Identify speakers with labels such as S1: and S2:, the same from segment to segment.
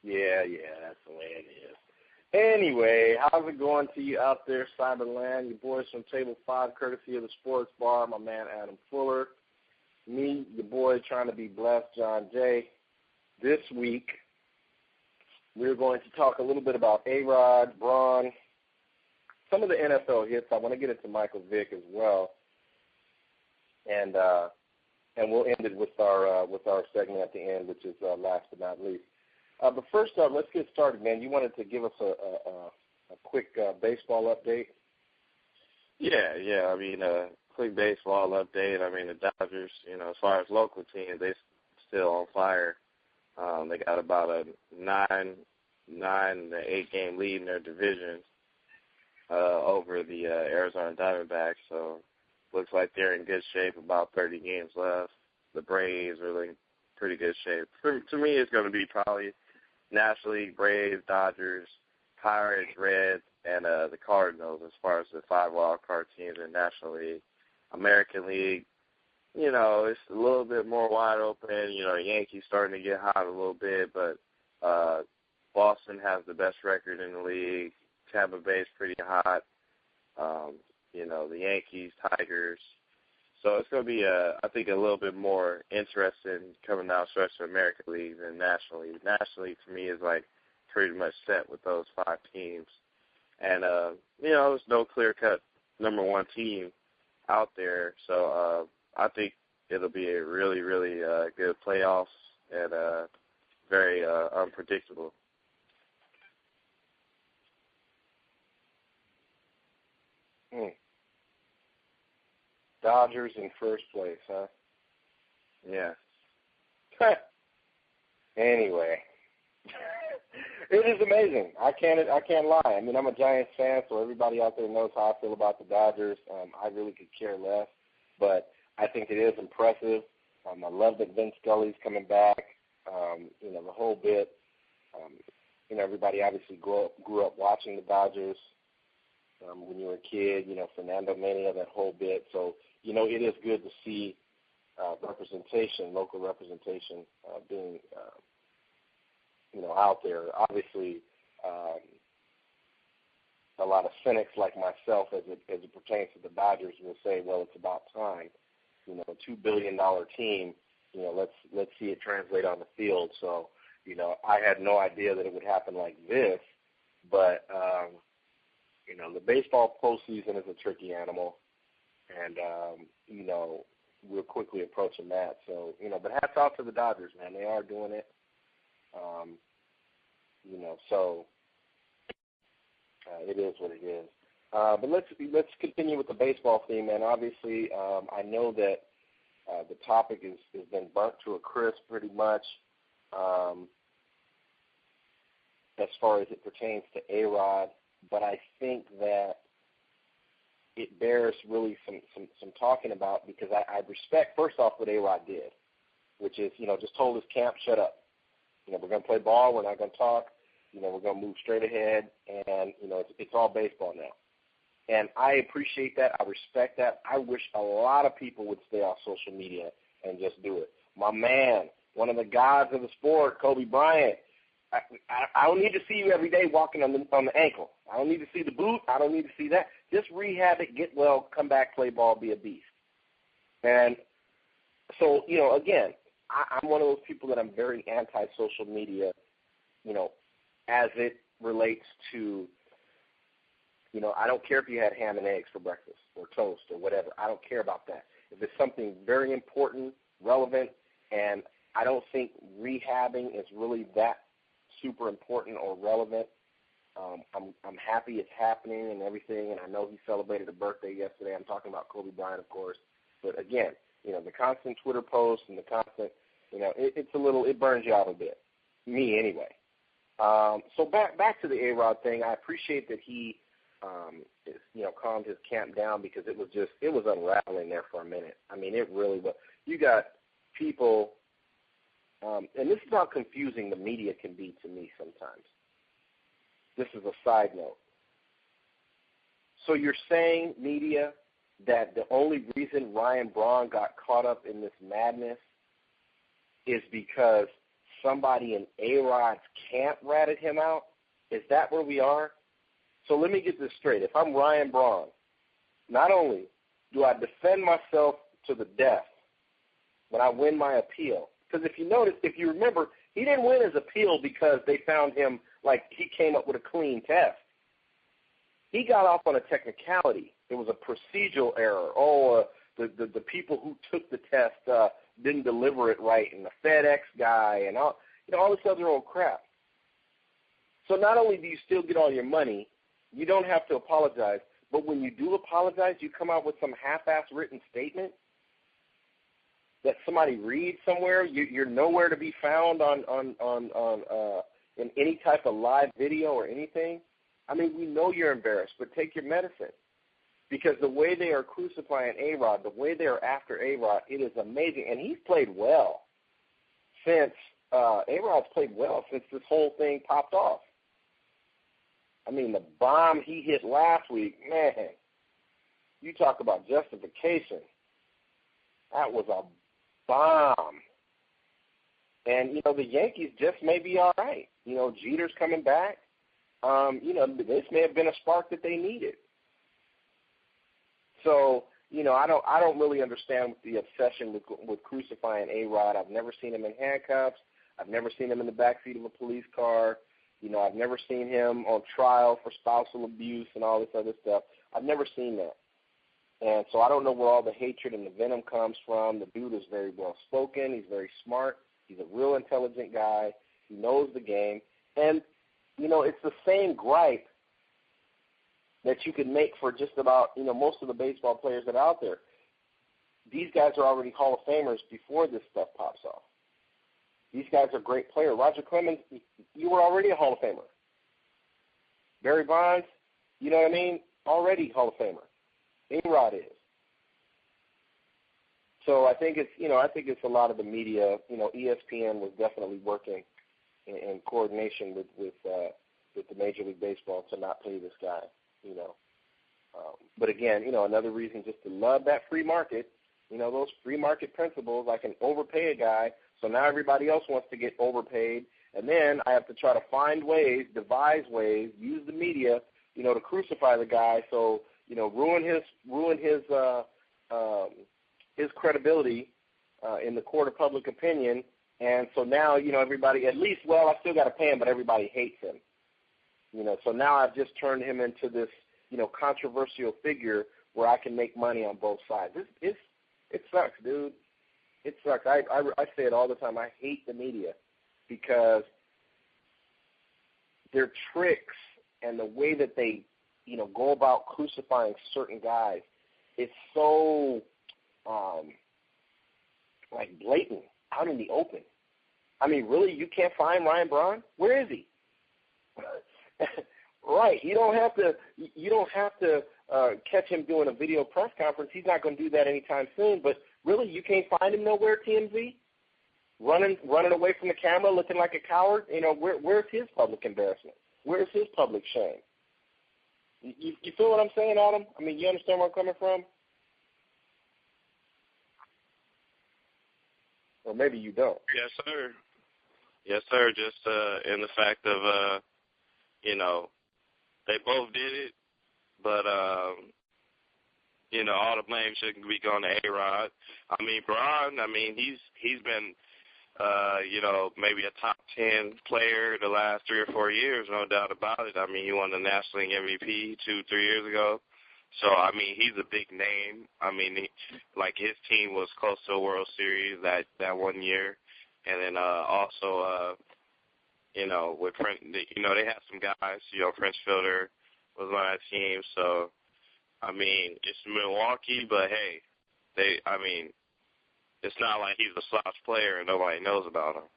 S1: Yeah, that's the way it is. Anyway, how's it going to you out there, Cyberland? Your boys from Table 5, courtesy of the Sports Bar, my man Adam Fuller. Me, your boy, trying to be blessed, John Jay. This week, we're going to talk a little bit about A-Rod, Braun, some of the NFL hits. I want to get into Michael Vick as well. And we'll end it with our segment at the end, which is last but not least. But first up, let's get started, man. You wanted to give us a quick baseball update?
S2: Yeah. I mean, quick baseball update. I mean, the Dodgers, as far as local teams, they still on fire. They got about a 9 to 8 game lead in their division over the Arizona Diamondbacks. So looks like they're in good shape. About 30 games left. The Braves are in pretty good shape. To me, it's going to be probably National League, Braves, Dodgers, Pirates, Reds, and the Cardinals as far as the 5 wild card teams in National League. American League, it's a little bit more wide open. Yankees starting to get hot a little bit, but Boston has the best record in the league. Tampa Bay's pretty hot. The Yankees, Tigers. So it's going to be, I think, a little bit more interesting coming down stretch of American League than National League. National League, to me, is like pretty much set with those 5 teams. And, there's no clear-cut number 1 team out there. So I think it'll be a really, really good playoffs and very unpredictable.
S1: Dodgers in first place, huh?
S2: Yeah.
S1: Anyway, it is amazing. I can't lie. I mean, I'm a Giants fan, so everybody out there knows how I feel about the Dodgers. I really could care less, but I think it is impressive. I love that Vince Scully's coming back. The whole bit. Everybody obviously grew up watching the Dodgers when you were a kid. Fernando Mania, that whole bit. So it is good to see representation, local representation being, out there. Obviously, a lot of cynics like myself, as it pertains to the Dodgers, will say, well, it's about time. A $2 billion team. Let's see it translate on the field. So, I had no idea that it would happen like this, but the baseball postseason is a tricky animal. And, we're quickly approaching that. So, but hats off to the Dodgers, man. They are doing it. So it is what it is. But let's continue with the baseball theme, man. Obviously, I know that the topic has been burnt to a crisp pretty much as far as it pertains to A-Rod, but I think that it bears really some talking about, because I respect, first off, what A-Rod did, which is, just told his camp, shut up. We're going to play ball. We're not going to talk. We're going to move straight ahead, and, it's all baseball now. And I appreciate that. I respect that. I wish a lot of people would stay off social media and just do it. My man, one of the gods of the sport, Kobe Bryant, I don't need to see you every day walking on the ankle. I don't need to see the boot. I don't need to see that. Just rehab it, get well, come back, play ball, be a beast. And so, again, I'm one of those people that I'm very anti-social media, as it relates to, I don't care if you had ham and eggs for breakfast or toast or whatever. I don't care about that. If it's something very important, relevant, and I don't think rehabbing is really that super important or relevant. I'm happy it's happening and everything, and I know he celebrated a birthday yesterday. I'm talking about Kobe Bryant, of course. But again, the constant Twitter posts and the constant, it burns you out a bit. Me anyway. So back to the A-Rod thing. I appreciate that he, calmed his camp down, because it was unraveling there for a minute. I mean, it really was. You got people. And this is how confusing the media can be to me sometimes. This is a side note. So you're saying, media, that the only reason Ryan Braun got caught up in this madness is because somebody in A-Rod's camp ratted him out? Is that where we are? So let me get this straight. If I'm Ryan Braun, not only do I defend myself to the death when I win my appeal, because if you notice, if you remember, he didn't win his appeal because they found him like he came up with a clean test. He got off on a technicality. It was a procedural error. The people who took the test didn't deliver it right, and the FedEx guy, and all this other old crap. So not only do you still get all your money, you don't have to apologize, but when you do apologize, you come out with some half-ass written statement that somebody reads somewhere. You're nowhere to be found in any type of live video or anything. I mean, we know you're embarrassed, but take your medicine. Because the way they are crucifying A-Rod, the way they are after A-Rod, it is amazing. And he's played well since A-Rod's played well since this whole thing popped off. I mean, the bomb he hit last week, man, you talk about justification. That was a bomb. And, the Yankees just may be all right. Jeter's coming back. This may have been a spark that they needed. So, I don't really understand the obsession with crucifying A-Rod. I've never seen him in handcuffs. I've never seen him in the backseat of a police car. I've never seen him on trial for spousal abuse and all this other stuff. I've never seen that. And so I don't know where all the hatred and the venom comes from. The dude is very well spoken. He's very smart. He's a real intelligent guy. He knows the game. And, it's the same gripe that you can make for just about, most of the baseball players that are out there. These guys are already Hall of Famers before this stuff pops off. These guys are great players. Roger Clemens, you were already a Hall of Famer. Barry Bonds, you know what I mean? Already Hall of Famer. A-Rod is. So I think it's a lot of the media. ESPN was definitely working in coordination with the Major League Baseball to not pay this guy. But again, another reason just to love that free market. Those free market principles. I can overpay a guy, so now everybody else wants to get overpaid, and then I have to try to find ways, devise ways, use the media, to crucify the guy. So ruin his credibility in the court of public opinion. And so now, everybody, at least, I still got to pay him, but everybody hates him. So now I've just turned him into this, controversial figure where I can make money on both sides. It sucks, dude. It sucks. I say it all the time. I hate the media because their tricks and the way that they, go about crucifying certain guys is so, blatant, out in the open. I mean, really, you can't find Ryan Braun? Where is he? Right. You don't have to catch him doing a video press conference. He's not going to do that anytime soon. But really, you can't find him nowhere, TMZ? Running away from the camera, looking like a coward? Where's his public embarrassment? Where's his public shame? You feel what I'm saying, Adam? I mean, you understand where I'm coming from? Or maybe you don't.
S2: Yes, sir. Yes, sir. Just in the fact of, they both did it, but, all the blame shouldn't be going to A-Rod. I mean, Braun, he's been, maybe a top 10 player the last 3 or 4 years, no doubt about it. I mean, he won the National League MVP 2-3 years ago. So, he's a big name. His team was close to a World Series that 1 year. And then also, with Prince, they had some guys. Prince Fielder was on that team. So, it's Milwaukee, but hey, it's not like he's a slouch player and nobody knows about him.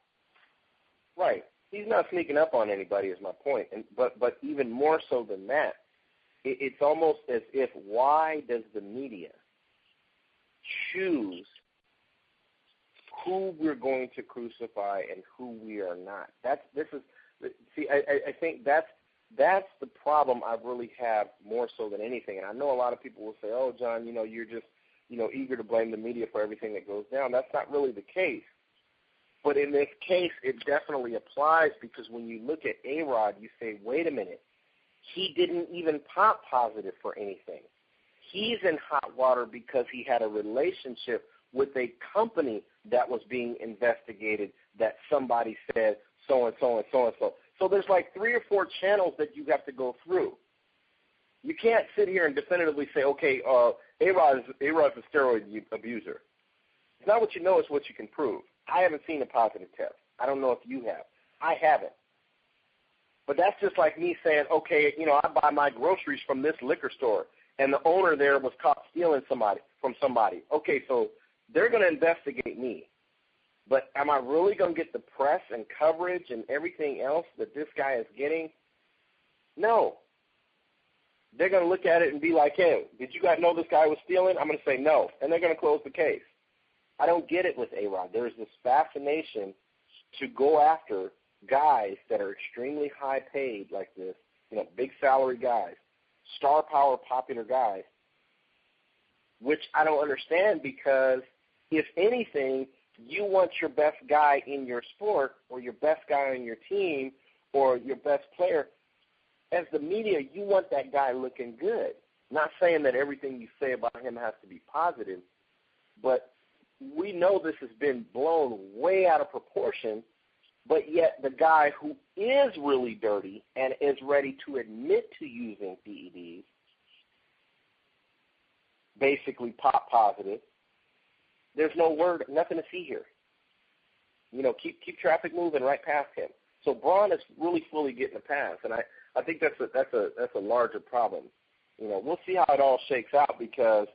S1: Right. He's not sneaking up on anybody is my point. But even more so than that, it's almost as if, why does the media choose who we're going to crucify and who we are not? I think that's the problem I really have more so than anything. And I know a lot of people will say, oh, John, you're just, eager to blame the media for everything that goes down. That's not really the case. But in this case, it definitely applies because when you look at A-Rod, you say, wait a minute, he didn't even pop positive for anything. He's in hot water because he had a relationship with a company that was being investigated that somebody said so-and-so and so-and-so. So there's like 3 or 4 channels that you have to go through. You can't sit here and definitively say, okay, A-Rod's a steroid abuser. It's not what you know, it's what you can prove. I haven't seen a positive test. I don't know if you have. I haven't. But that's just like me saying, okay, I buy my groceries from this liquor store, and the owner there was caught stealing from somebody. Okay, so they're going to investigate me. But am I really going to get the press and coverage and everything else that this guy is getting? No. They're going to look at it and be like, hey, did you guys know this guy was stealing? I'm going to say no, and they're going to close the case. I don't get it with A-Rod. There's this fascination to go after guys that are extremely high paid like this, big salary guys, star power popular guys, which I don't understand because if anything, you want your best guy in your sport or your best guy on your team or your best player. As the media, you want that guy looking good. Not saying that everything you say about him has to be positive, but we know this has been blown way out of proportion, but yet the guy who is really dirty and is ready to admit to using PEDs basically pop positive. There's no word, nothing to see here. Keep traffic moving right past him. So Braun is really fully getting a pass, and I think that's a larger problem. We'll see how it all shakes out because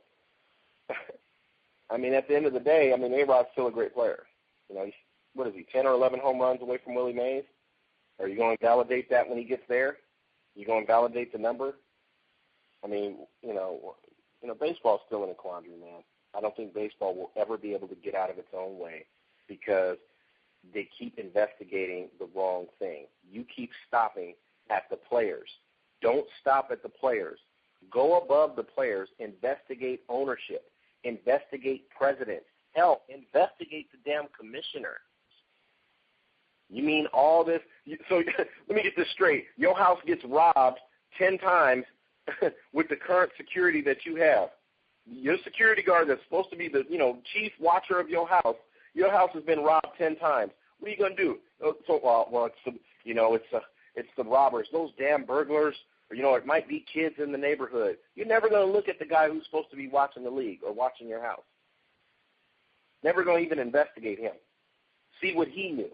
S1: at the end of the day, A-Rod's still a great player. What is he, 10 or 11 home runs away from Willie Mays? Are you going to validate that when he gets there? You going to validate the number? Baseball's still in a quandary, man. I don't think baseball will ever be able to get out of its own way because they keep investigating the wrong thing. You keep stopping at the players. Don't stop at the players. Go above the players. Investigate ownership. Investigate presidents. Hell, investigate the damn commissioner. You mean all this? So let me get this straight. Your house gets robbed 10 times with the current security that you have. Your security guard that's supposed to be the chief watcher of your house has been robbed 10 times. What are you going to do? It's the robbers, those damn burglars. Or, it might be kids in the neighborhood. You're never going to look at the guy who's supposed to be watching the league or watching your house. Never going to even investigate him. See what he knew.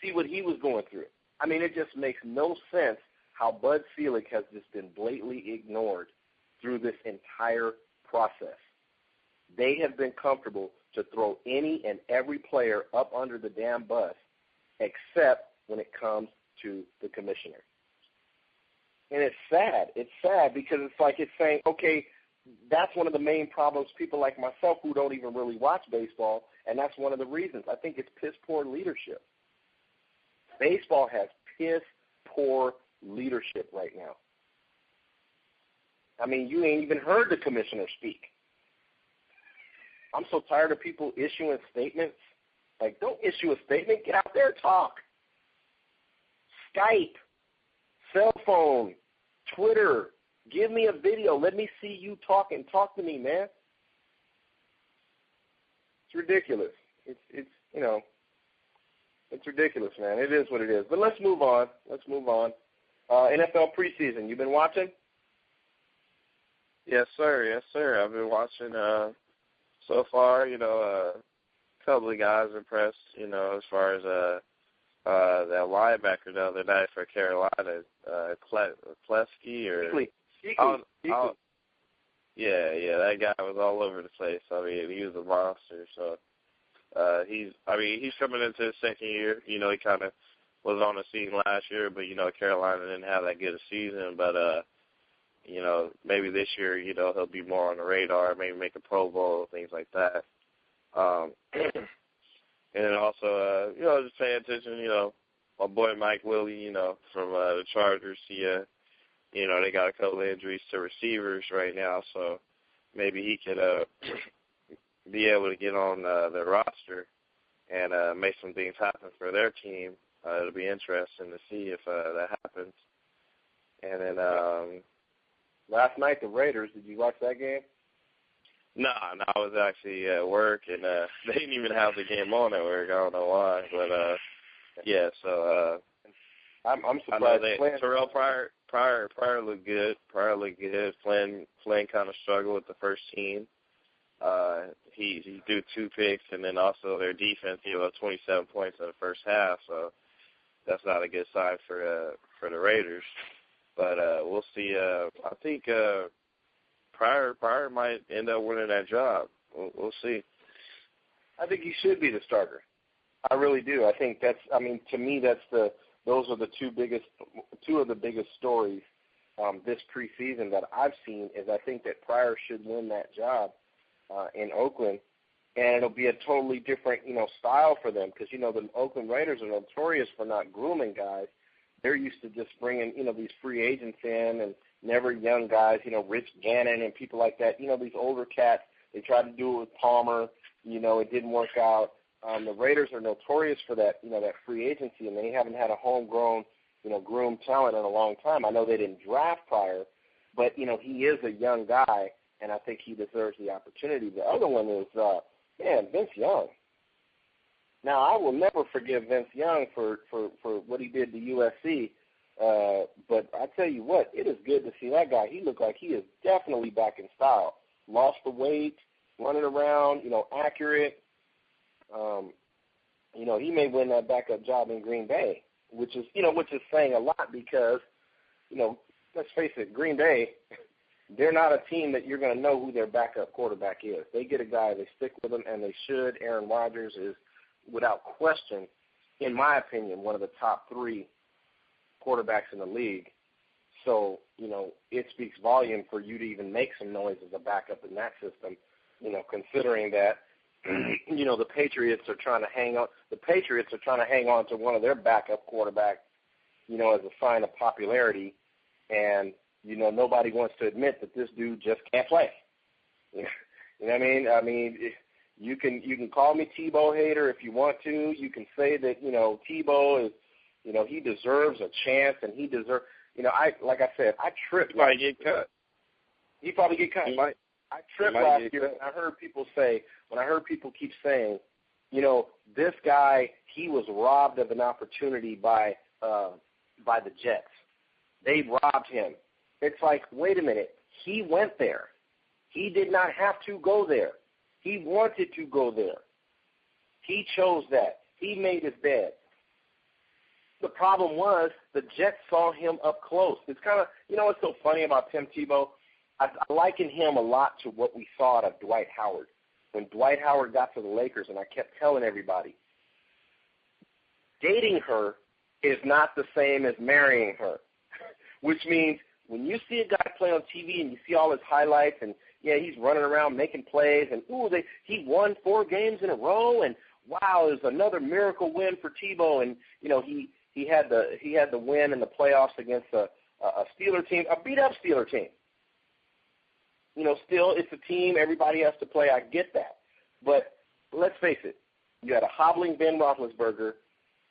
S1: See what he was going through. It just makes no sense how Bud Selig has just been blatantly ignored through this entire process. They have been comfortable to throw any and every player up under the damn bus except when it comes to the commissioner. And it's sad. It's sad because it's like it's saying, okay, that's one of the main problems people like myself who don't even really watch baseball, and that's one of the reasons. I think it's piss-poor leadership. Baseball has piss-poor leadership right now. You ain't even heard the commissioner speak. I'm so tired of people issuing statements. Like, don't issue a statement. Get out there and talk. Skype, cell phone, Twitter. Give me a video. Let me see you talking. Talk to me, man. It's ridiculous. It's ridiculous, man. It is what it is. But let's move on. NFL preseason. You been watching?
S2: Yes, sir. I've been watching so far, a couple of guys impressed, as far as that linebacker the other night for Carolina, Klesky or Yeah, that guy was all over the place. He was a monster. So he's coming into his second year. He kind of was on the scene last year, but Carolina didn't have that good a season. But maybe this year, he'll be more on the radar, maybe make a Pro Bowl, things like that. And then also, just paying attention, my boy Mike Willie, from the Chargers, they got a couple of injuries to receivers right now, so maybe he could be able to get on the roster and make some things happen for their team. It'll be interesting to see if that happens. And then
S1: last night, the Raiders, did you watch that game?
S2: No, I was actually at work, and they didn't even have the game on at work. I don't know why, but yeah. So
S1: I'm surprised.
S2: I know Terrell Pryor looked good. Flynn kind of struggled with the first team. He threw 2 picks, and then also their defense gave up 27 points in the first half. So that's not a good sign for the Raiders. But we'll see. I think Pryor might end up winning that job. We'll see.
S1: I think he should be the starter. I really do. I think to me, those are the two of the biggest stories this preseason that I've seen. Is I think that Pryor should win that job in Oakland, and it'll be a totally different, style for them because, the Oakland Raiders are notorious for not grooming guys. They're used to just bringing, these free agents in and never young guys, Rich Gannon and people like that. These older cats, they tried to do it with Palmer. It didn't work out. The Raiders are notorious for that, that free agency, and they haven't had a homegrown, groomed talent in a long time. I know they didn't draft Pryor, but, he is a young guy, and I think he deserves the opportunity. The other one is, Vince Young. Now, I will never forgive Vince Young for what he did to USC, but I tell you what, it is good to see that guy. He looked like he is definitely back in style. Lost the weight, running around, accurate. He may win that backup job in Green Bay, which is saying a lot because, let's face it, Green Bay, they're not a team that you're going to know who their backup quarterback is. They get a guy, they stick with him, and they should. Aaron Rodgers is, without question, in my opinion, one of the top 3 quarterbacks in the league. So, it speaks volume for you to even make some noise as a backup in that system, considering that, the Patriots are trying to hang on. The Patriots are trying to hang on to one of their backup quarterbacks, as a sign of popularity. And, nobody wants to admit that this dude just can't play. You know what I mean? I mean, you can call me Tebow hater if you want to. You can say that, Tebow is, he deserves a chance and he deserves, like I said, I tripped.
S2: He might get cut.
S1: He probably get cut. I tripped last year, and I heard people keep saying, this guy, he was robbed of an opportunity by the Jets. They robbed him. It's like, wait a minute, he went there. He did not have to go there. He wanted to go there. He chose that. He made his bed. The problem was the Jets saw him up close. It's kind of, what's so funny about Tim Tebow? I liken him a lot to what we saw out of Dwight Howard. When Dwight Howard got to the Lakers, and I kept telling everybody, dating her is not the same as marrying her, which means when you see a guy play on TV and you see all his highlights and, he's running around making plays and, he won 4 games in a row and, wow, it was another miracle win for Tebow. And, he had the win in the playoffs against a Steeler team, a beat-up Steeler team. Still, it's a team. Everybody has to play. I get that. But let's face it. You had a hobbling Ben Roethlisberger.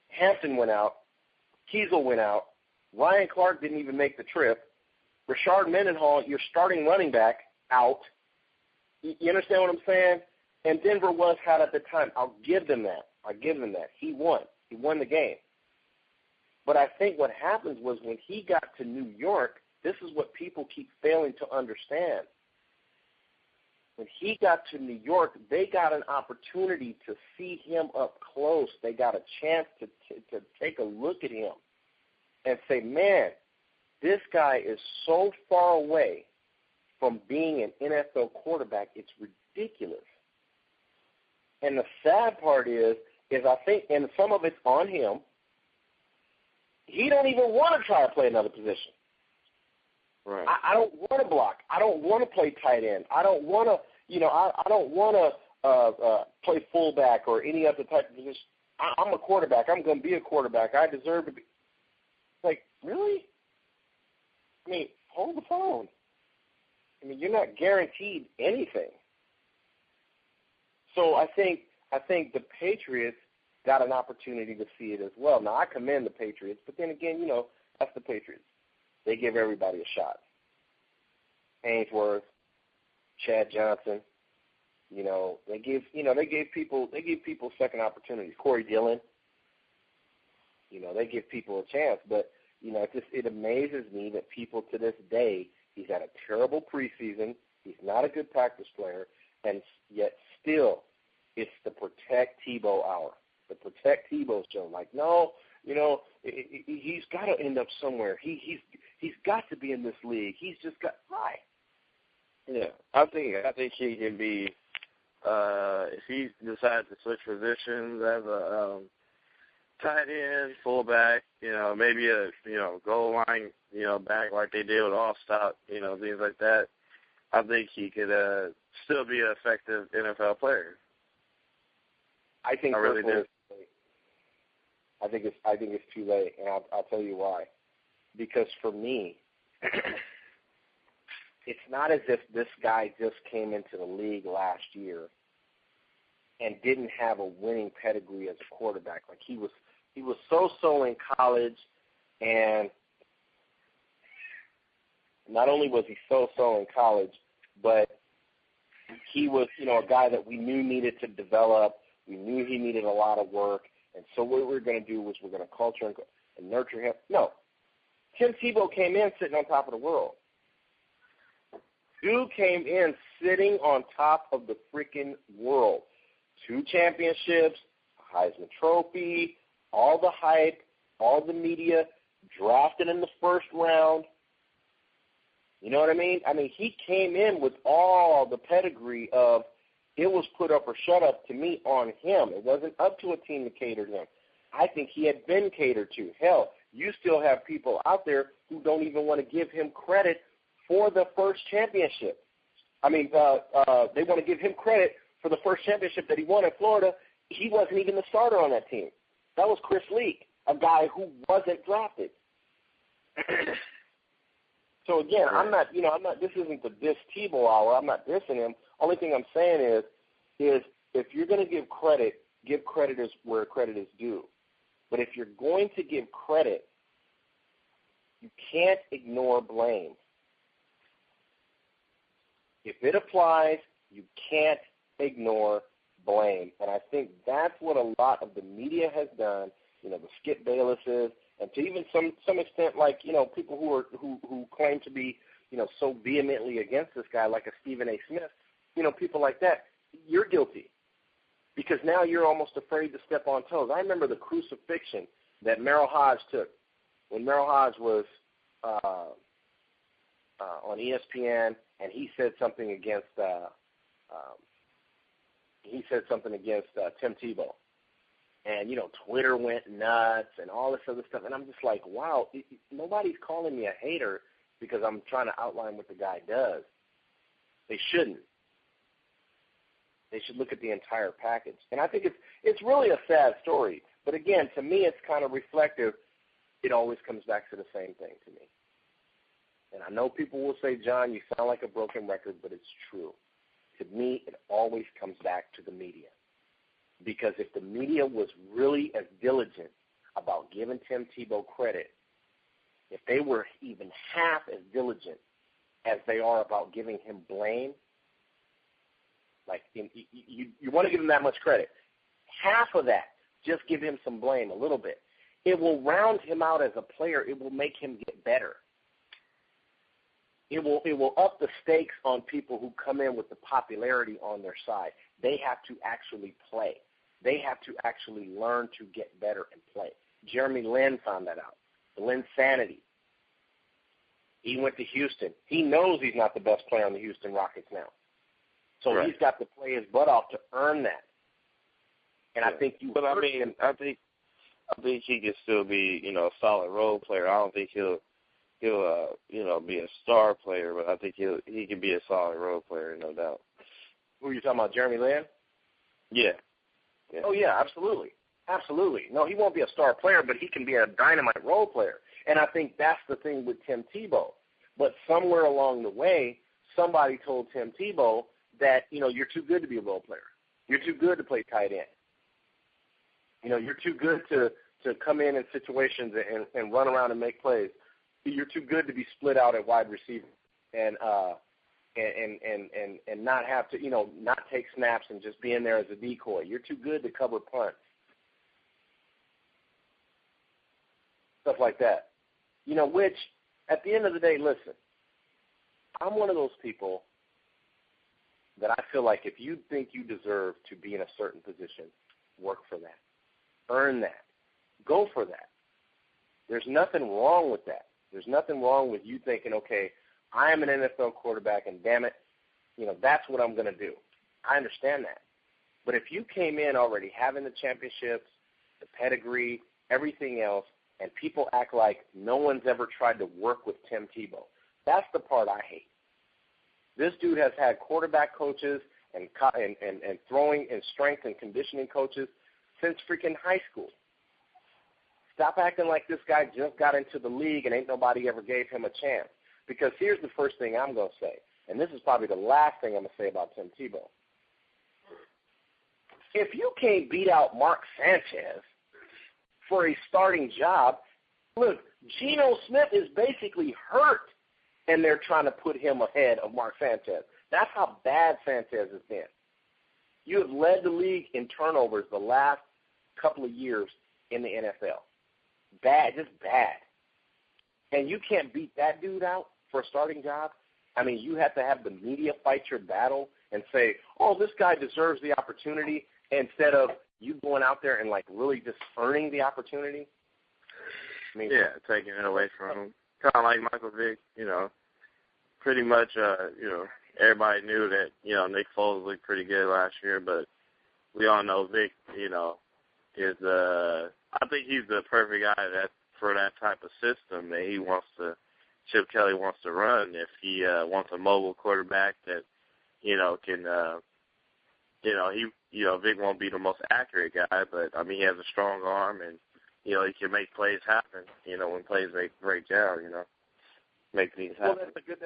S1: Hampton went out. Kiesel went out. Ryan Clark didn't even make the trip. Rashard Mendenhall, your starting running back, out. You understand what I'm saying? And Denver was hot at the time. I'll give them that. He won. He won the game. But I think what happens was when he got to New York, this is what people keep failing to understand. When he got to New York, they got an opportunity to see him up close. They got a chance to take a look at him and say, man, this guy is so far away from being an NFL quarterback, it's ridiculous. And the sad part is I think, and some of it's on him, he don't even want to try to play another position.
S2: Right.
S1: I don't want to block. I don't want to play tight end. I don't want to, I don't want to play fullback or any other type of position. I'm a quarterback. I'm going to be a quarterback. I deserve to be. Like, really? I mean, hold the phone. I mean, you're not guaranteed anything. So I think the Patriots got an opportunity to see it as well. Now, I commend the Patriots, but then again, that's the Patriots. They give everybody a shot. Ainsworth, Chad Johnson, they gave people second opportunities. Corey Dillon, they give people a chance. But, it amazes me that people to this day, he's had a terrible preseason, he's not a good practice player, and yet still it's the protect Tebow hour. The protect Tebow show. Like, no, he's got to end up somewhere. He's got to be in this league. He's just got why?
S2: Yeah, I think he can be. If he decides to switch positions as a tight end, fullback, maybe a goal line, back like they did with Allstott, things like that. I think he could still be an effective NFL player.
S1: I think
S2: I really do.
S1: I think it's too late, and I'll tell you why. Because for me, it's not as if this guy just came into the league last year and didn't have a winning pedigree as a quarterback. Like he was so in college, and not only was he so in college, but he was a guy that we knew needed to develop. We knew he needed a lot of work, and so what we were going to do was we're going to culture and nurture him. No, Tim Tebow came in sitting on top of the world. Dude came in sitting on top of the freaking world. 2 championships, Heisman Trophy, all the hype, all the media, drafted in the first round. You know what I mean? I mean, he came in with all the pedigree of it was put up or shut up to me on him. It wasn't up to a team to cater to him. I think he had been catered to. Hell, you still have people out there who don't even want to give him credit for the first championship. I mean, they want to give him credit for the first championship that he won at Florida. He wasn't even the starter on that team. That was Chris Leak, a guy who wasn't drafted. So again, I'm not. This isn't the diss Tebow hour. I'm not dissing him. Only thing I'm saying is if you're going to give credit as where credit is due. But if you're going to give credit, you can't ignore blame. If it applies, you can't ignore blame. And I think that's what a lot of the media has done, the Skip Baylesses, and to even some extent, like, people who claim to be, so vehemently against this guy, like a Stephen A. Smith, people like that, you're guilty. Because now you're almost afraid to step on toes. I remember the crucifixion that Merrill Hodge took when Merrill Hodge was on ESPN, and he said something against Tim Tebow. And, Twitter went nuts and all this other stuff. And I'm just like, wow, nobody's calling me a hater because I'm trying to outline what the guy does. They shouldn't. They should look at the entire package. And I think it's really a sad story. But, again, to me it's kind of reflective. It always comes back to the same thing to me. And I know people will say, John, you sound like a broken record, but it's true. To me, it always comes back to the media. Because if the media was really as diligent about giving Tim Tebow credit, if they were even half as diligent as they are about giving him blame, like you want to give him that much credit, half of that, just give him some blame a little bit. It will round him out as a player. It will make him get better. It will up the stakes on people who come in with the popularity on their side. They have to actually play. They have to actually learn to get better and play. Jeremy Lin found that out. The Linsanity. He went to Houston. He knows he's not the best player on the Houston Rockets now. So right. He's got to play his butt off to earn that. And I think you.
S2: But I think he can still be, a solid role player. I don't think he'll be a star player, but I think he can be a solid role player, no doubt.
S1: Who are you talking about, Jeremy Lin?
S2: Yeah.
S1: Oh, yeah, absolutely. Absolutely. No, he won't be a star player, but he can be a dynamite role player. And I think that's the thing with Tim Tebow. But somewhere along the way, somebody told Tim Tebow that, you're too good to be a role player. You're too good to play tight end. You're too good to come in situations and run around and make plays. You're too good to be split out at wide receiver and not have to, not take snaps and just be in there as a decoy. You're too good to cover punts. Stuff like that. Which, at the end of the day, listen, I'm one of those people that I feel like if you think you deserve to be in a certain position, work for that. Earn that. Go for that. There's nothing wrong with that. There's nothing wrong with you thinking, okay, I am an NFL quarterback, and damn it, that's what I'm going to do. I understand that. But if you came in already having the championships, the pedigree, everything else, and people act like no one's ever tried to work with Tim Tebow, that's the part I hate. This dude has had quarterback coaches and throwing and strength and conditioning coaches since freaking high school. Stop acting like this guy just got into the league and ain't nobody ever gave him a chance. Because here's the first thing I'm going to say, and this is probably the last thing I'm going to say about Tim Tebow. If you can't beat out Mark Sanchez for a starting job, look, Geno Smith is basically hurt, and they're trying to put him ahead of Mark Sanchez. That's how bad Sanchez has been. You have led the league in turnovers the last couple of years in the NFL. Bad, just bad. And you can't beat that dude out for a starting job? I mean, you have to have the media fight your battle and say, oh, this guy deserves the opportunity, instead of you going out there and, really just earning the opportunity. I mean,
S2: yeah, taking it away from him. Kind of like Michael Vick, pretty much, everybody knew that, Nick Foles looked pretty good last year, but we all know Vick, is I think he's the perfect guy for that type of system that Chip Kelly wants to run. If he wants a mobile quarterback that, can, Vic won't be the most accurate guy, but I mean he has a strong arm and he can make plays happen. When plays break down, make things happen.
S1: Well,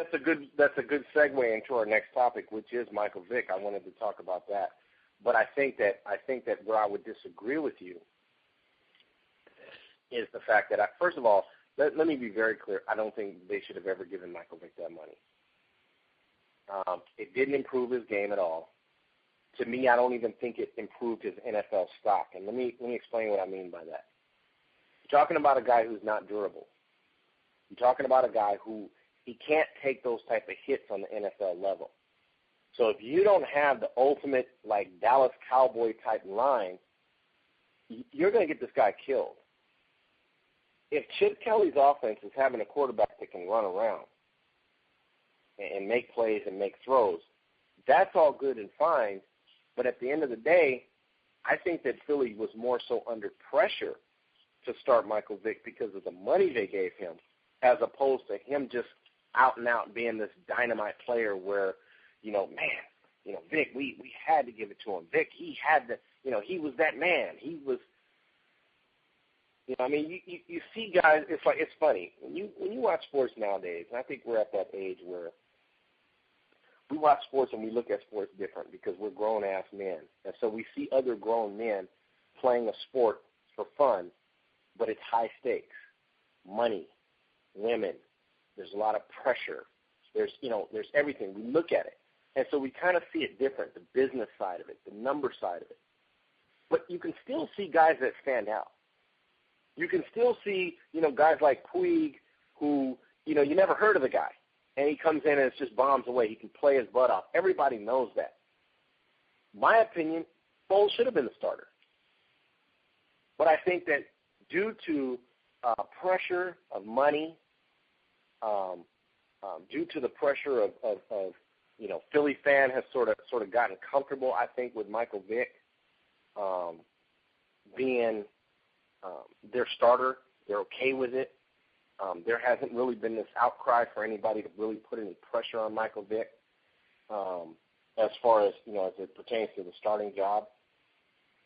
S1: that's a good segue into our next topic, which is Michael Vick. I wanted to talk about that, but I think that where I would disagree with you is the fact that, first of all, let me be very clear. I don't think they should have ever given Michael Vick that money. It didn't improve his game at all. To me, I don't even think it improved his NFL stock. And let me explain what I mean by that. You're talking about a guy who's not durable. You're talking about a guy who he can't take those type of hits on the NFL level. So if you don't have the ultimate, Dallas Cowboy type line, you're going to get this guy killed. If Chip Kelly's offense is having a quarterback that can run around and make plays and make throws, that's all good and fine. But at the end of the day, I think that Philly was more so under pressure to start Michael Vick because of the money they gave him, as opposed to him just out and out being this dynamite player where, Vick, we had to give it to him. Vick, he had to, he was that man. He was, you see guys, it's funny. When you watch sports nowadays, and I think we're at that age where we watch sports and we look at sports different because we're grown-ass men. And so we see other grown men playing a sport for fun, but it's high stakes. Money, women, there's a lot of pressure. There's everything. We look at it. And so we kind of see it different, the business side of it, the number side of it. But you can still see guys that stand out. You can still see, guys like Puig who, you never heard of the guy. And he comes in and it's just bombs away. He can play his butt off. Everybody knows that. My opinion, Foles should have been the starter. But I think that due to pressure of money, due to the pressure of Philly fan has sort of gotten comfortable, I think, with Michael Vick being their starter. They're okay with it. There hasn't really been this outcry for anybody to really put any pressure on Michael Vick as far as, as it pertains to the starting job.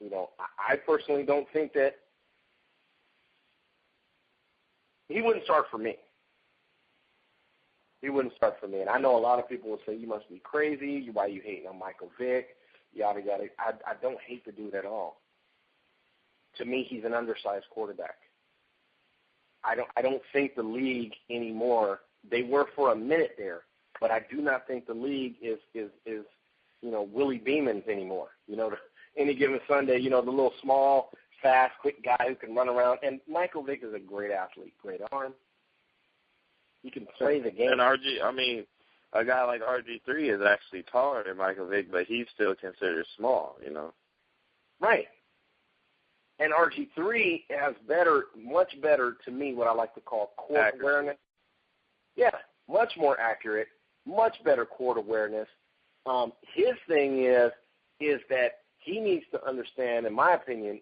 S1: I personally don't think that he wouldn't start for me. He wouldn't start for me. And I know a lot of people will say, you must be crazy. Why are you hating on Michael Vick? Yada, yada. I don't hate the dude at all. to me, he's an undersized quarterback. I don't think the league anymore. They were for a minute there, but I do not think the league is Willie Beeman's anymore. Any given Sunday, the little small, fast, quick guy who can run around. And Michael Vick is a great athlete, great arm. He can play the game.
S2: And a guy like RG3 is actually taller than Michael Vick, but he's still considered small,
S1: Right. And RG3 has much better, to me, what I like to call court awareness. Yeah, much more accurate, much better court awareness. His thing is that he needs to understand, in my opinion,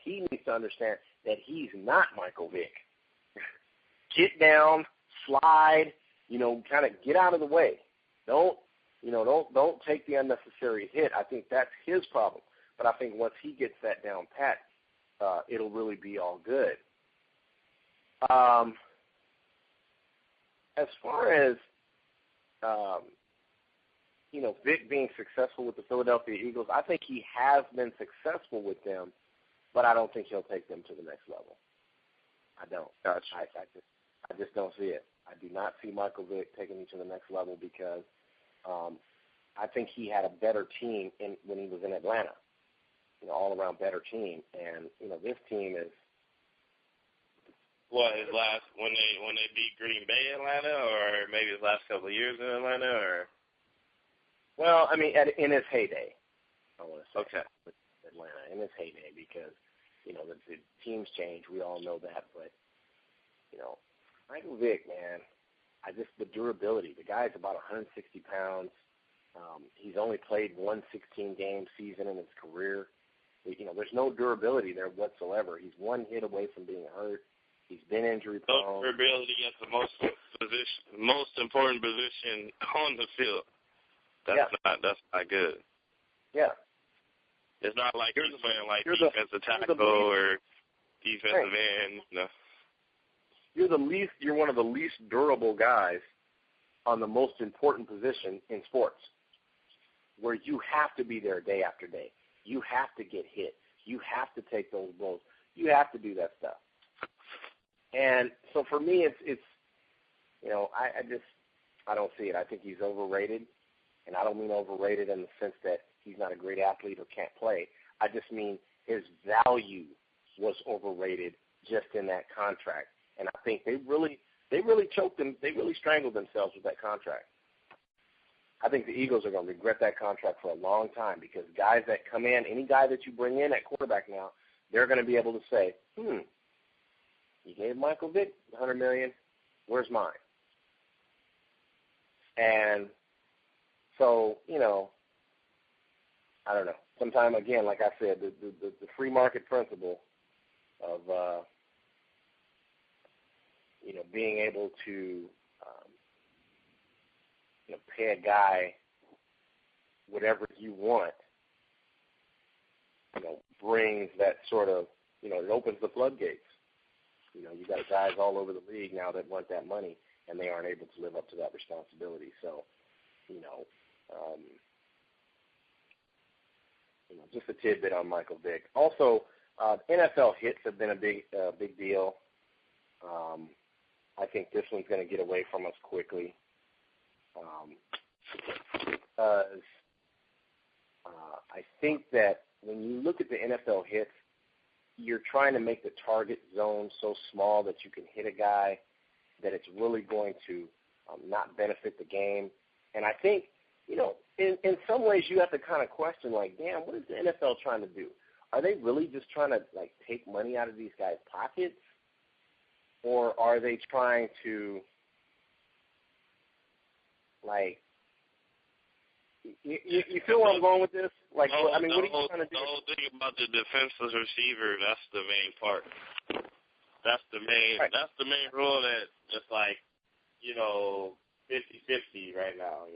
S1: he needs to understand that he's not Michael Vick. Get down, slide, kind of get out of the way. Don't take the unnecessary hit. I think that's his problem. But I think once he gets that down pat, it'll really be all good. As far as Vic being successful with the Philadelphia Eagles, I think he has been successful with them, but I don't think he'll take them to the next level. I don't.
S2: Gotcha.
S1: I just don't see it. I do not see Michael Vick taking him to the next level because I think he had a better team when he was in Atlanta. All-around better team, and this team is.
S2: What, his last when they beat Green Bay, Atlanta, or maybe his last couple of years in Atlanta, or?
S1: Well, in his heyday, I want to say.
S2: Okay.
S1: With Atlanta in his heyday, because the teams change. We all know that, but Michael Vick, man, the durability. The guy's about 160 pounds. He's only played one 16-game season in his career. There's no durability there whatsoever. He's one hit away from being hurt. He's been injury prone.
S2: No durability at the most important position on the field. That's not good.
S1: Yeah.
S2: It's not like he's playing like defensive tackle or defensive end. No.
S1: You're one of the least durable guys on the most important position in sports, where you have to be there day after day. You have to get hit. You have to take those blows. You have to do that stuff. And so for me, it's I don't see it. I think he's overrated, and I don't mean overrated in the sense that he's not a great athlete or can't play. I just mean his value was overrated just in that contract. And I think they really choked him. They really strangled themselves with that contract. I think the Eagles are going to regret that contract for a long time because guys that come in, any guy that you bring in at quarterback now, they're going to be able to say, you gave Michael Vick $100 million, where's mine? And so, I don't know. Sometime, again, like I said, the free market principle of, being able to pay a guy whatever you want, brings that sort of, it opens the floodgates. You got guys all over the league now that want that money, and they aren't able to live up to that responsibility. So, just a tidbit on Michael Vick. Also, NFL hits have been a big deal. I think this one's going to get away from us quickly. Because I think that when you look at the NFL hits, you're trying to make the target zone so small that you can hit a guy that it's really going to not benefit the game. And I think, in some ways you have to kind of question, like, damn, what is the NFL trying to do? Are they really just trying to, take money out of these guys' pockets? Or are they trying to, you feel where I'm going with this? What are you trying to do?
S2: The whole thing about the defenseless receiver, that's the main part. That's the main rule that just 50-50 right now,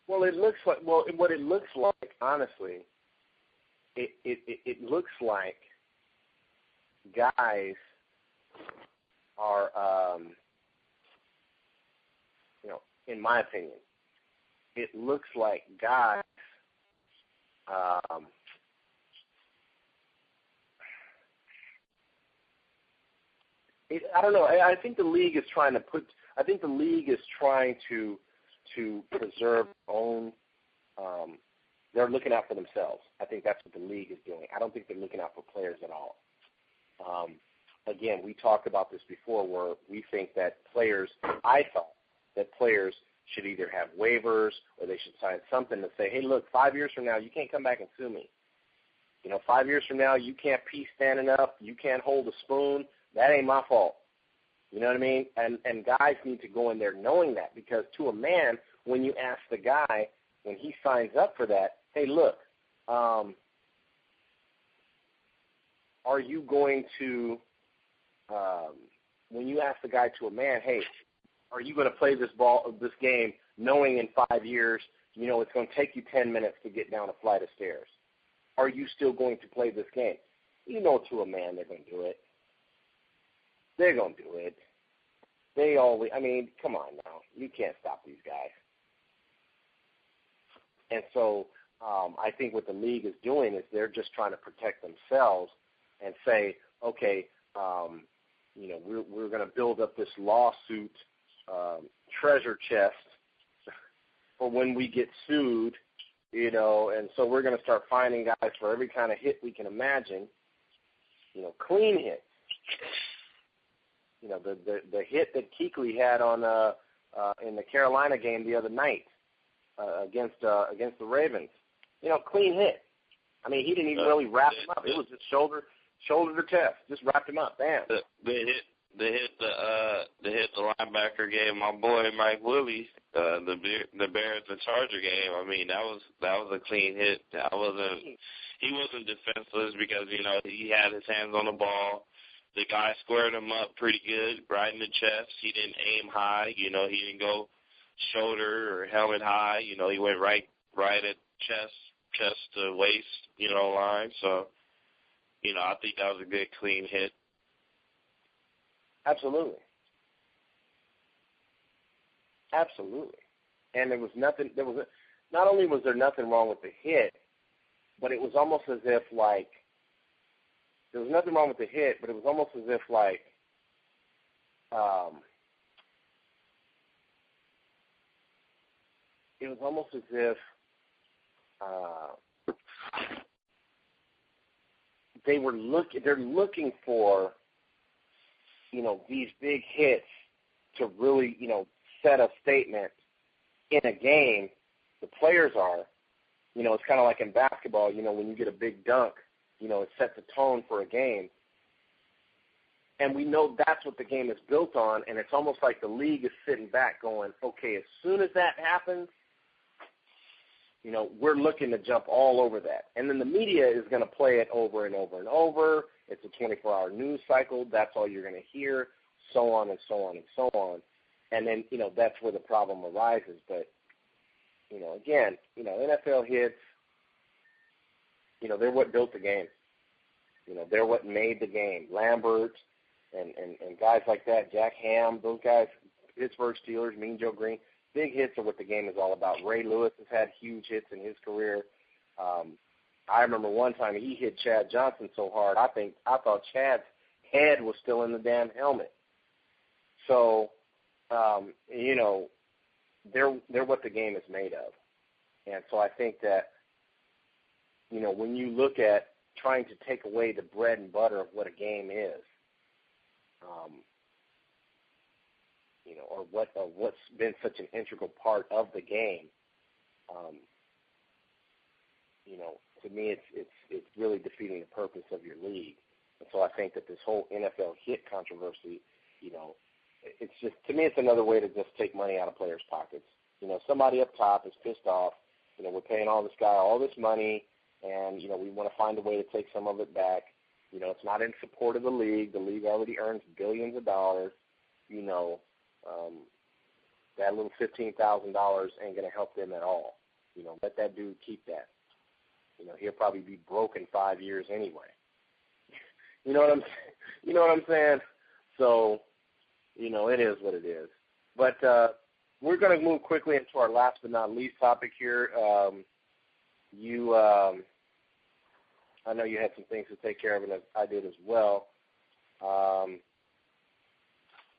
S1: Well, what it looks like, honestly, it looks like guys are, in my opinion, it looks like guys I don't know. I think the league is trying to preserve their own. They're looking out for themselves. I think that's what the league is doing. I don't think they're looking out for players at all. Again, we talked about this before, where we think that I thought that players should either have waivers or they should sign something to say, hey, look, 5 years from now, you can't come back and sue me. 5 years from now, you can't pee standing up, you can't hold a spoon. That ain't my fault. You know what I mean? And guys need to go in there knowing that, because to a man, when you ask the guy, when he signs up for that, hey, look, are you going to, when you ask the guy to a man, hey, are you going to play this game knowing in 5 years, it's going to take you 10 minutes to get down a flight of stairs? Are you still going to play this game? To a man, they're going to do it. They're going to do it. Come on now. You can't stop these guys. And so I think what the league is doing is they're just trying to protect themselves and say, okay, we're going to build up this lawsuit treasure chest for when we get sued, and so we're going to start finding guys for every kind of hit we can imagine, clean hits. The hit that Kuechly had on in the Carolina game the other night against the Ravens, clean hit. He didn't even really wrap him up. It was just shoulder to chest, just wrapped him up. Bam.
S2: They hit the linebacker game. My boy Mike Willie, the Bears and Charger game. That was a clean hit. He wasn't defenseless because he had his hands on the ball. The guy squared him up pretty good, right in the chest. He didn't aim high. He didn't go shoulder or helmet high. He went right at chest to waist, line. So, I think that was a good clean hit.
S1: Absolutely. And not only was there nothing wrong with the hit, but it was almost as if there was nothing wrong with the hit, but it was almost as if they're looking for these big hits to really set a statement in a game. The players are, it's kind of like in basketball, when you get a big dunk, it sets a tone for a game. And we know that's what the game is built on, and it's almost like the league is sitting back going, okay, as soon as that happens, we're looking to jump all over that. And then the media is going to play it over and over and over. It's a 24-hour news cycle. That's all you're going to hear, so on and so on and so on. And then, that's where the problem arises. But, again, NFL hits, they're what built the game. They're what made the game. Lambert and guys like that, Jack Ham, those guys, Pittsburgh Steelers, Mean Joe Green, big hits are what the game is all about. Ray Lewis has had huge hits in his career. I remember one time he hit Chad Johnson so hard, I thought Chad's head was still in the damn helmet. So, they're what the game is made of. And so I think that, when you look at trying to take away the bread and butter of what a game is, or what's been such an integral part of the game, to me it's really defeating the purpose of your league. And so I think that this whole NFL hit controversy, it's just, to me, it's another way to just take money out of players' pockets. Somebody up top is pissed off. We're paying all this guy all this money, and, we want to find a way to take some of it back. It's not in support of the league. The league already earns billions of dollars. That little $15,000 ain't going to help them at all. Let that dude keep that. He'll probably be broke in 5 years anyway. You know what I'm saying? So, it is what it is. But we're going to move quickly into our last but not least topic here. I know you had some things to take care of, and I did as well.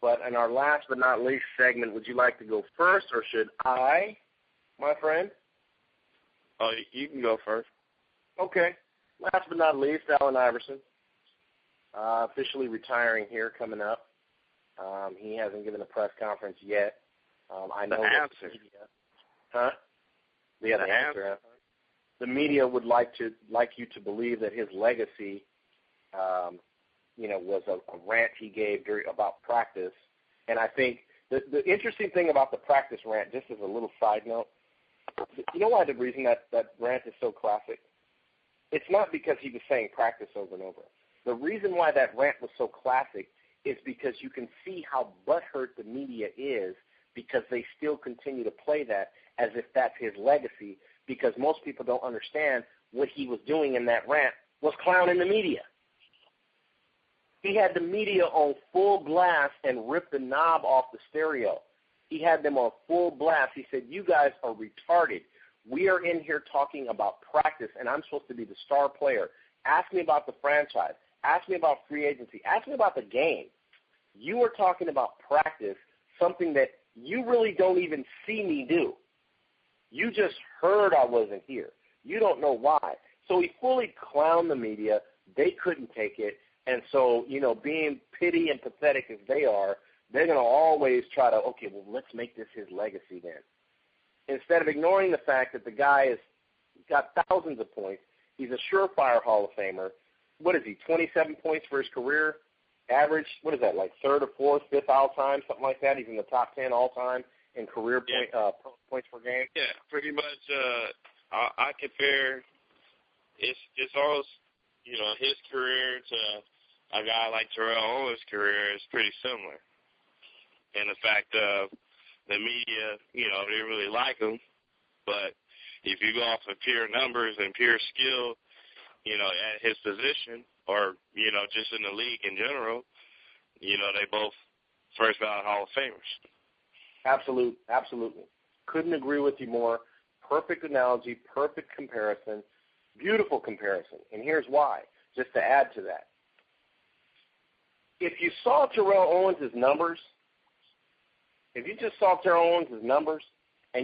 S1: But in our last but not least segment, would you like to go first, or should I, my friend?
S2: Oh, you can go first.
S1: Okay. Last but not least, Allen Iverson, officially retiring here coming up. He hasn't given a press conference yet. I know
S2: the answer.
S1: The answer. The media would like you to believe that his legacy, was a rant he gave about practice. And I think the interesting thing about the practice rant, just as a little side note, you know why the reason that rant is so classic? It's not because he was saying practice over and over. The reason why that rant was so classic is because you can see how butthurt the media is, because they still continue to play that as if that's his legacy, because most people don't understand what he was doing in that rant was clowning the media. He had the media on full blast and ripped the knob off the stereo. He had them on full blast. He said, you guys are retarded. We are in here talking about practice, and I'm supposed to be the star player. Ask me about the franchise. Ask me about free agency. Ask me about the game. You are talking about practice, something that you really don't even see me do. You just heard I wasn't here. You don't know why. So he fully clowned the media. They couldn't take it. And so, being petty and pathetic as they are, they're going to always try to, okay, well, let's make this his legacy then. Instead of ignoring the fact that the guy has got thousands of points, he's a surefire Hall of Famer. What is he, 27 points for his career? Average, what is that, like third or fourth, fifth all-time, something like that? He's in the top 10 all-time in career points per game?
S2: Yeah, pretty much. I compare it's almost, his career to a guy like Terrell Owens' career is pretty similar. And the fact of the media, they really like him. But if you go off of pure numbers and pure skill, at his position or, just in the league in general, they both first ballot Hall of Famers.
S1: Absolutely. Couldn't agree with you more. Perfect analogy, perfect comparison, beautiful comparison. And here's why, just to add to that. If you saw Terrell Owens' numbers, and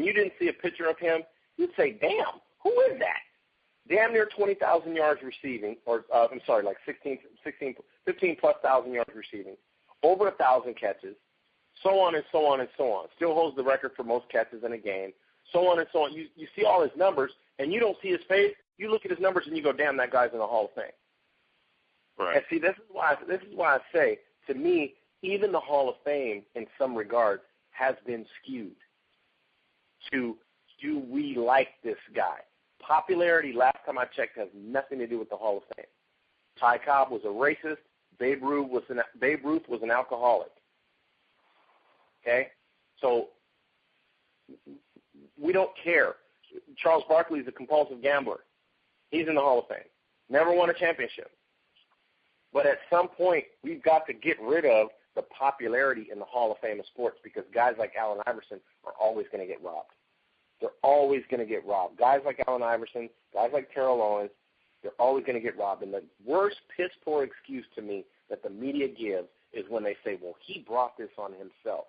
S1: you didn't see a picture of him, you'd say, damn, who is that? Damn near 20,000 yards receiving, or 15-plus thousand yards receiving, over 1,000 catches, so on and so on and so on. Still holds the record for most catches in a game, so on and so on. You see all his numbers, and you don't see his face. You look at his numbers, and you go, damn, that guy's in the Hall of Fame.
S2: Right.
S1: And see, this is why I say, to me, even the Hall of Fame, in some regards, has been skewed to, do we like this guy? Popularity, last time I checked, has nothing to do with the Hall of Fame. Ty Cobb was a racist. Babe Ruth was an alcoholic. Okay? So we don't care. Charles Barkley is a compulsive gambler. He's in the Hall of Fame. Never won a championship. But at some point, we've got to get rid of the popularity in the Hall of Fame of sports, because guys like Allen Iverson are always going to get robbed. They're always going to get robbed. Guys like Allen Iverson, guys like Terrell Owens, they're always going to get robbed. And the worst piss-poor excuse to me that the media gives is when they say, well, he brought this on himself.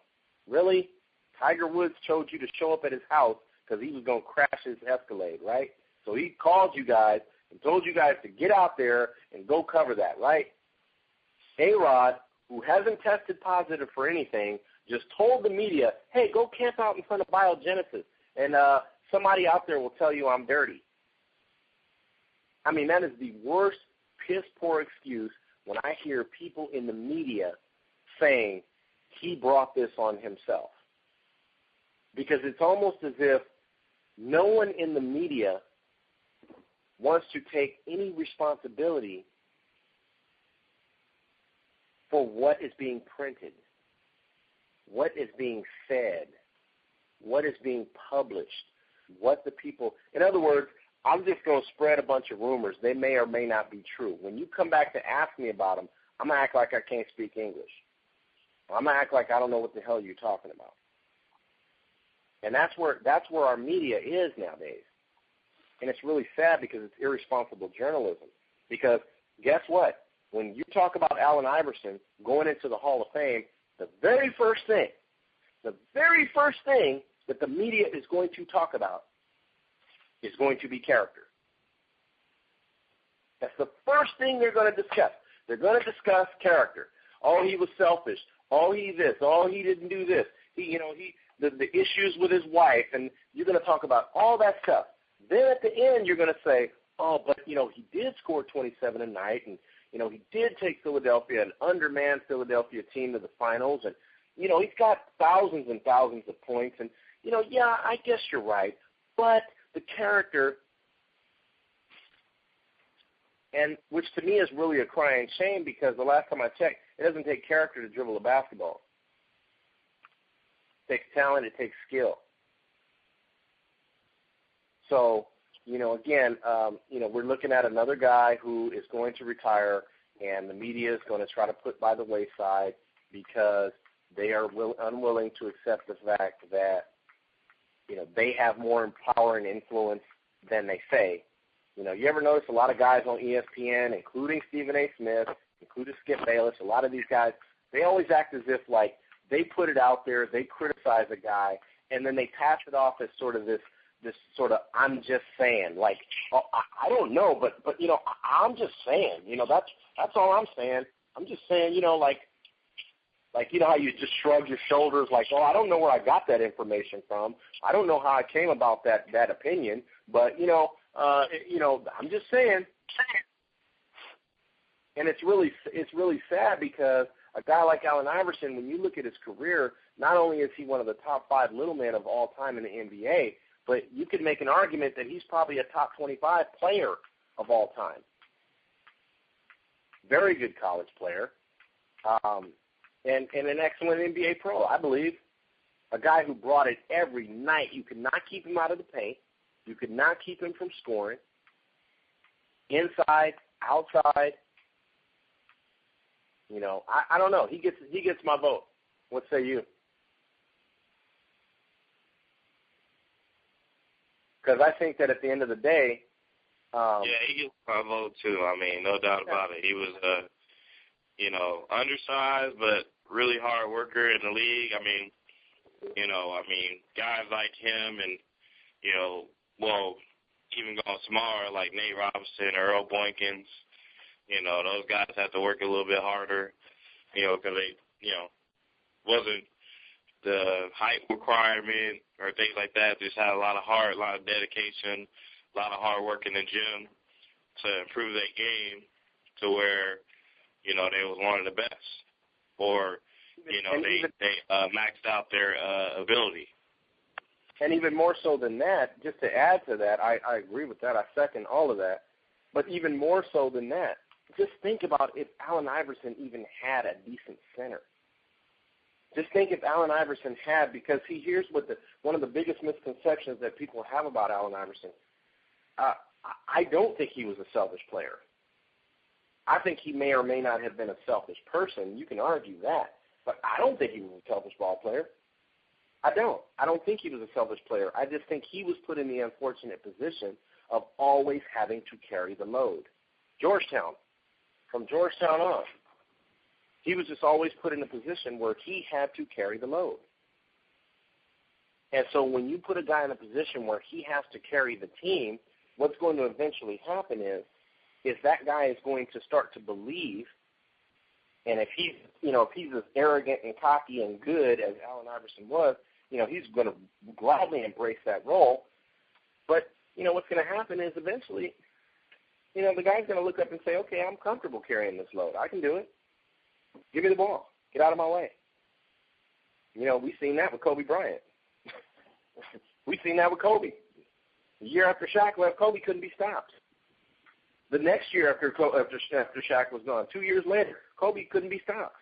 S1: Really? Tiger Woods chose you to show up at his house because he was going to crash his Escalade, right? So he called you guys and told you guys to get out there and go cover that, right? A-Rod, who hasn't tested positive for anything, just told the media, hey, go camp out in front of Biogenesis, and somebody out there will tell you I'm dirty. I mean, that is the worst piss-poor excuse when I hear people in the media saying he brought this on himself. Because it's almost as if no one in the media wants to take any responsibility for what is being printed, what is being said, what is being published, what the people – in other words, I'm just going to spread a bunch of rumors. They may or may not be true. When you come back to ask me about them, I'm going to act like I can't speak English. I'm going to act like I don't know what the hell you're talking about. And that's where our media is nowadays. And it's really sad because it's irresponsible journalism. Because guess what? When you talk about Allen Iverson going into the Hall of Fame, the very first thing that the media is going to talk about is going to be character. That's the first thing they're going to discuss. They're going to discuss character. Oh, he was selfish. Oh, he this. Oh, he didn't do this. The issues with his wife, and you're going to talk about all that stuff. Then at the end, you're going to say, oh, but, he did score 27 a night, and, he did take Philadelphia, an undermanned Philadelphia team to the finals, and, he's got thousands and thousands of points, and, yeah, I guess you're right, but the character, and which to me is really a crying shame because the last time I checked, it doesn't take character to dribble a basketball. It takes talent, it takes skill. So, again, we're looking at another guy who is going to retire, and the media is going to try to put by the wayside because they are unwilling to accept the fact that, they have more power and influence than they say. You ever notice a lot of guys on ESPN, including Stephen A. Smith, including Skip Bayless, a lot of these guys, they always act as if, like, they put it out there, they criticize a guy, and then they pass it off as sort of this sort of I'm just saying, like, oh, I don't know, but I'm just saying, that's all I'm saying. I'm just saying, like how you just shrug your shoulders, like, oh, I don't know where I got that information from. I don't know how I came about that opinion, but I'm just saying. And it's really sad because a guy like Allen Iverson, when you look at his career, not only is he one of the top 5 little men of all time in the NBA, but you could make an argument that he's probably a top 25 player of all time. Very good college player, and an excellent NBA pro, I believe. A guy who brought it every night. You could not keep him out of the paint. You could not keep him from scoring. Inside, outside. I don't know. He gets my vote. What say you? Because I think that at the end of the day,
S2: he gets my vote too. I mean, no doubt about it. He was undersized but really hard worker in the league. I mean, guys like him and even going smaller like Nate Robinson, Earl Boykins, those guys have to work a little bit harder, because they, wasn't the height requirement or things like that. Just had a lot of heart, a lot of dedication, a lot of hard work in the gym to improve their game to where, they was one of the best, or, they maxed out their ability.
S1: And even more so than that, just to add to that, I agree with that. I second all of that. But even more so than that, just think about if Allen Iverson even had a decent center. Just think if Allen Iverson had, because here's what one of the biggest misconceptions that people have about Allen Iverson. I don't think he was a selfish player. I think he may or may not have been a selfish person. You can argue that. But I don't think he was a selfish ball player. I don't. I don't think he was a selfish player. I just think he was put in the unfortunate position of always having to carry the load. Georgetown, from Georgetown on, he was just always put in a position where he had to carry the load. And so when you put a guy in a position where he has to carry the team, what's going to eventually happen is that guy is going to start to believe, and if he's as arrogant and cocky and good as Allen Iverson was, he's going to gladly embrace that role. But, what's going to happen is eventually, the guy's going to look up and say, okay, I'm comfortable carrying this load. I can do it. Give me the ball. Get out of my way. We've seen that with Kobe Bryant. We've seen that with Kobe. The year after Shaq left, Kobe couldn't be stopped. The next year after Shaq was gone, 2 years later, Kobe couldn't be stopped.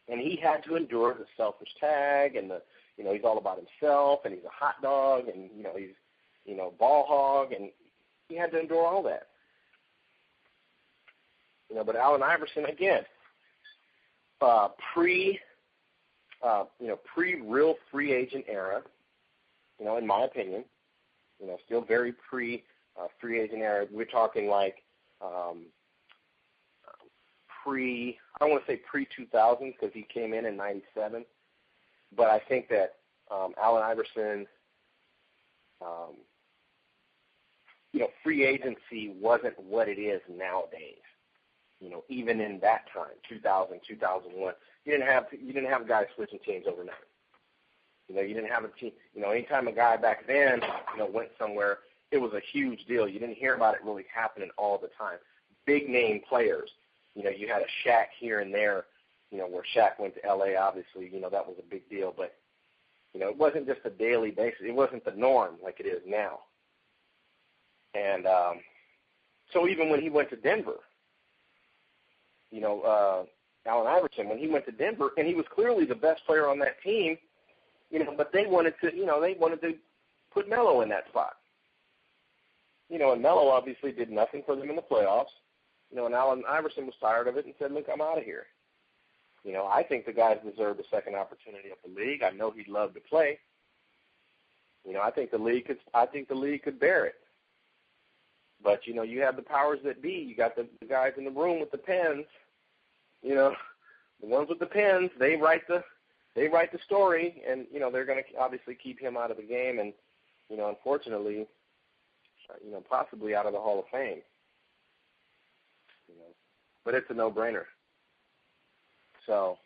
S1: And he had to endure the selfish tag and he's all about himself and he's a hot dog and, he's, ball hog, and he had to endure all that. But Allen Iverson, again, pre-real free agent era, in my opinion, still very free agent era. We're talking like I don't want to say pre-2000 because he came in '97, but I think that Allen Iverson, free agency wasn't what it is nowadays. Even in that time, 2000, 2001, you didn't have guys switching teams overnight. You didn't have a team. Anytime a guy back then, went somewhere, it was a huge deal. You didn't hear about it really happening all the time. Big name players. You had a Shaq here and there. Where Shaq went to L.A. Obviously, that was a big deal. But it wasn't just a daily basis. It wasn't the norm like it is now. And so even when he went to Denver, Allen Iverson, when he went to Denver, and he was clearly the best player on that team, but they wanted to put Melo in that spot. And Melo obviously did nothing for them in the playoffs. And Allen Iverson was tired of it and said, look, I'm out of here. I think the guys deserve a second opportunity at the league. I know he'd love to play. I think the league could bear it. But, you have the powers that be. You got the guys in the room with the pens. The ones with the pens, they write the story, and, they're going to obviously keep him out of the game and, unfortunately, possibly out of the Hall of Fame. But it's a no-brainer. So,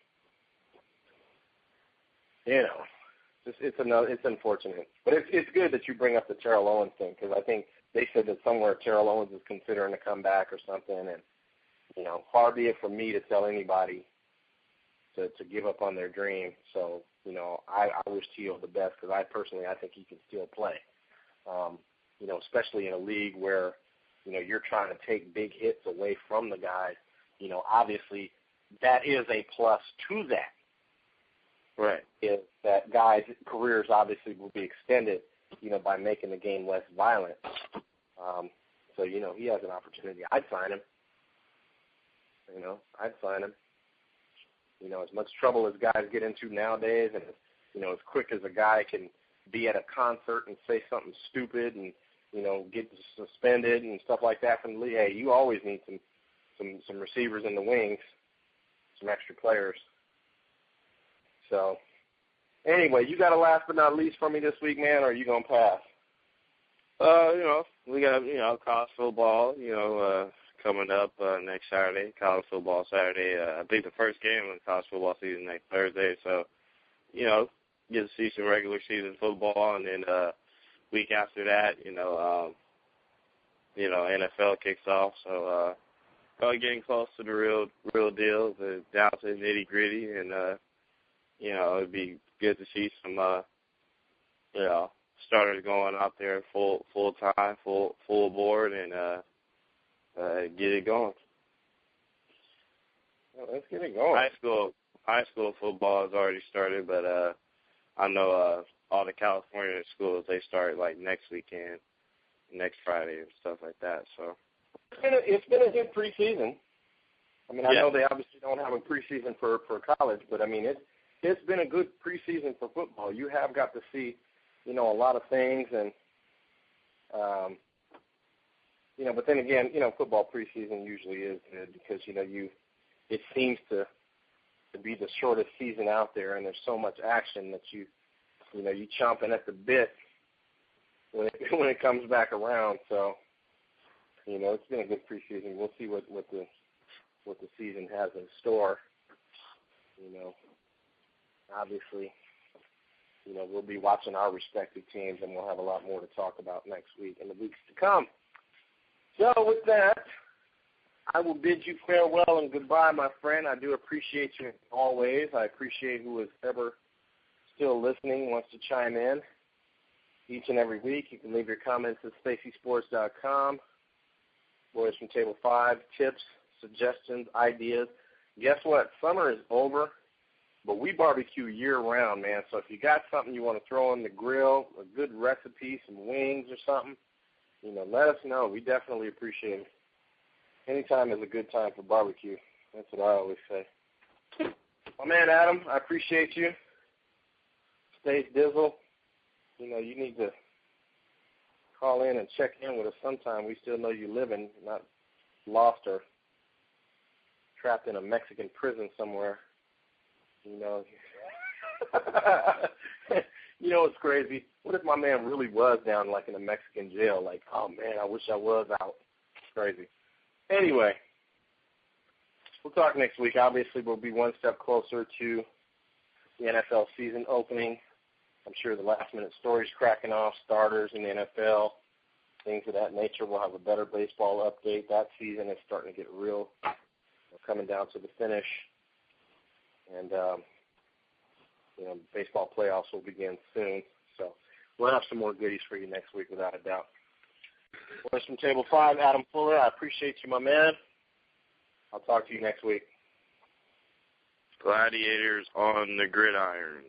S1: it's unfortunate. But it's good that you bring up the Terrell Owens thing, because I think they said that somewhere Terrell Owens is considering a comeback or something, and, far be it from me to tell anybody to give up on their dream. So, I wish Tio the best, because I think he can still play. Especially in a league where, you're trying to take big hits away from the guys. Obviously that is a plus to that.
S2: Right.
S1: Is that guys' careers obviously will be extended, by making the game less violent. So, he has an opportunity. I'd sign him. I'd sign him. As much trouble as guys get into nowadays, and, as quick as a guy can be at a concert and say something stupid and, get suspended and stuff like that from the league, hey, you always need some receivers in the wings, some extra players. So, anyway, you got a last but not least for me this week, man, or are you going to pass?
S2: We got, college football, coming up next Saturday, college football Saturday. I think the first game of the college football season next Thursday. So, get to see some regular season football, and then week after that, NFL kicks off. So, getting close to the real deal, down to the nitty gritty, and it'd be good to see some starters going out there full time, full board, and get it going.
S1: Well, let's get it going.
S2: High school football has already started, but I know all the California schools, they start like next weekend, next Friday and stuff like that. So
S1: it's been a good preseason. I mean, I know they obviously don't have a preseason for college, but I mean it's been a good preseason for football. You have got to see, a lot of things, and but then again, football preseason usually is good because it seems to be the shortest season out there, and there's so much action that you chomping at the bit when it comes back around. So it's been a good preseason. We'll see what the season has in store. Obviously, we'll be watching our respective teams, and we'll have a lot more to talk about next week and the weeks to come. So with that, I will bid you farewell and goodbye, my friend. I do appreciate you as always. I appreciate who is ever still listening, wants to chime in each and every week. You can leave your comments at StaceySports.com. Boys from Table 5, tips, suggestions, ideas. Guess what? Summer is over, but we barbecue year-round, man. So if you got something you want to throw on the grill, a good recipe, some wings or something, let us know. We definitely appreciate it. Anytime is a good time for barbecue. That's what I always say. My man, Adam, I appreciate you. Stay Dizzle. You need to call in and check in with us sometime. We still know you living, not lost or trapped in a Mexican prison somewhere. You know, you know what's crazy? What if my man really was down like in a Mexican jail? Like, oh man, I wish I was out. It's crazy. Anyway, we'll talk next week. Obviously, we'll be one step closer to the NFL season opening. I'm sure the last-minute stories cracking off, starters in the NFL, things of that nature. We'll have a better baseball update. That season is starting to get real. We're coming down to the finish. And, you know, baseball playoffs will begin soon. So we'll have some more goodies for you next week, without a doubt. Voice from Table 5, Adam Fuller. I appreciate you, my man. I'll talk to you next week.
S2: Gladiators on the gridiron.